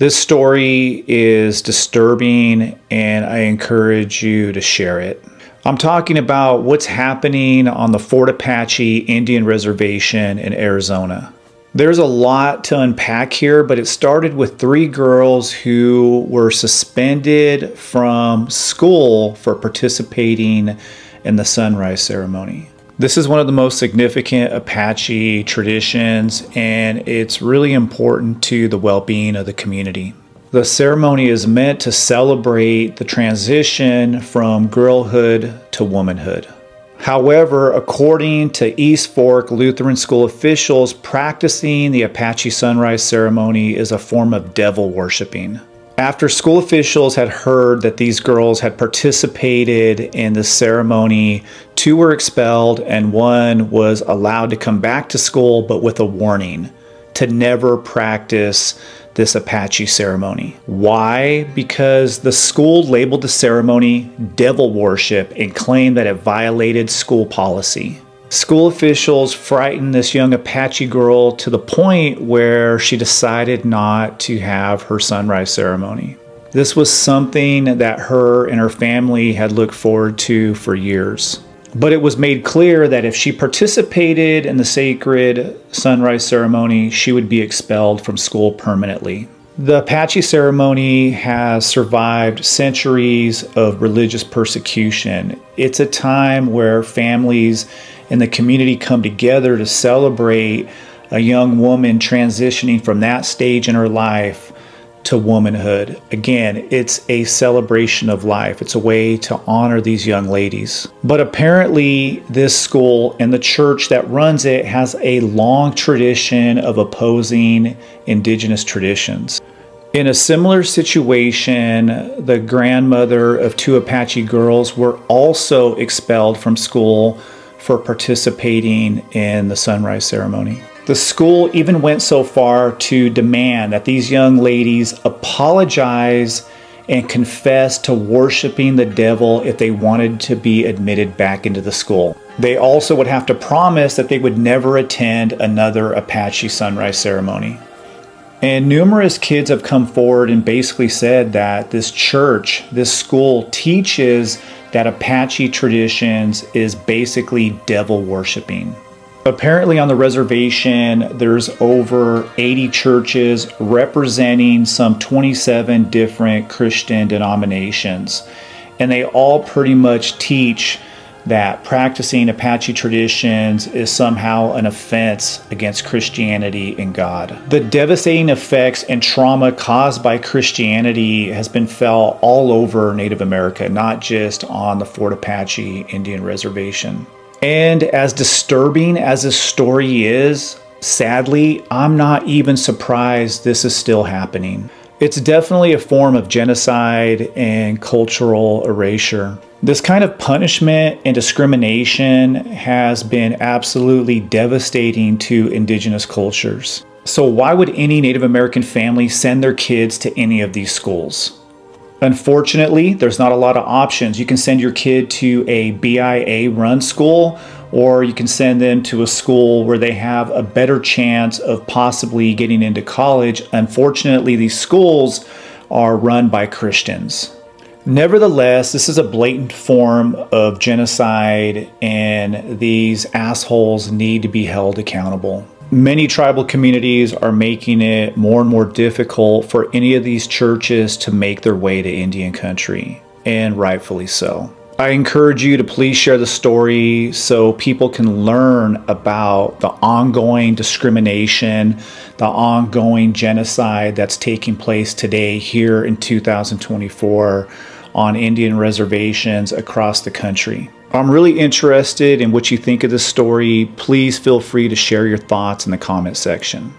This story is disturbing and I encourage you to share it. I'm talking about what's happening on the Fort Apache Indian Reservation in Arizona. There's a lot to unpack here, but it started with 3 girls who were suspended from school for participating in the sunrise ceremony. This is one of the most significant Apache traditions, and it's really important to the well-being of the community. The ceremony is meant to celebrate the transition from girlhood to womanhood. However, according to East Fork Lutheran School officials, practicing the Apache sunrise ceremony is a form of devil worshiping. After school officials had heard that these girls had participated in the ceremony, 2 were expelled and 1 was allowed to come back to school, but with a warning to never practice this Apache ceremony. Why? Because the school labeled the ceremony devil worship and claimed that it violated school policy. School officials frightened this young Apache girl to the point where she decided not to have her sunrise ceremony. This was something that her and her family had looked forward to for years. But it was made clear that if she participated in the sacred sunrise ceremony, she would be expelled from school permanently. The Apache ceremony has survived centuries of religious persecution. It's a time where families in the community come together to celebrate a young woman transitioning from that stage in her life to womanhood. Again, it's a celebration of life. It's a way to honor these young ladies. But apparently this school and the church that runs it has a long tradition of opposing indigenous traditions. In a similar situation, the grandmother of 2 Apache girls were also expelled from school for participating in the sunrise ceremony. The school even went so far to demand that these young ladies apologize and confess to worshiping the devil if they wanted to be admitted back into the school. They also would have to promise that they would never attend another Apache sunrise ceremony. And numerous kids have come forward and basically said that this church, this school, teaches that Apache traditions is basically devil worshiping. Apparently on the reservation, there's over 80 churches representing some 27 different Christian denominations. And they all pretty much teach that practicing Apache traditions is somehow an offense against Christianity and God. The devastating effects and trauma caused by Christianity has been felt all over Native America, not just on the Fort Apache Indian Reservation. And as disturbing as this story is, sadly, I'm not even surprised this is still happening. It's definitely a form of genocide and cultural erasure. This kind of punishment and discrimination has been absolutely devastating to indigenous cultures. So why would any Native American family send their kids to any of these schools? Unfortunately, there's not a lot of options. You can send your kid to a BIA-run school, or you can send them to a school where they have a better chance of possibly getting into college. Unfortunately, these schools are run by Christians. Nevertheless, this is a blatant form of genocide, and these assholes need to be held accountable. Many tribal communities are making it more and more difficult for any of these churches to make their way to Indian country, and rightfully so. I encourage you to please share the story so people can learn about the ongoing discrimination, the ongoing genocide that's taking place today here in 2024 on Indian reservations across the country. I'm really interested in what you think of this story. Please feel free to share your thoughts in the comment section.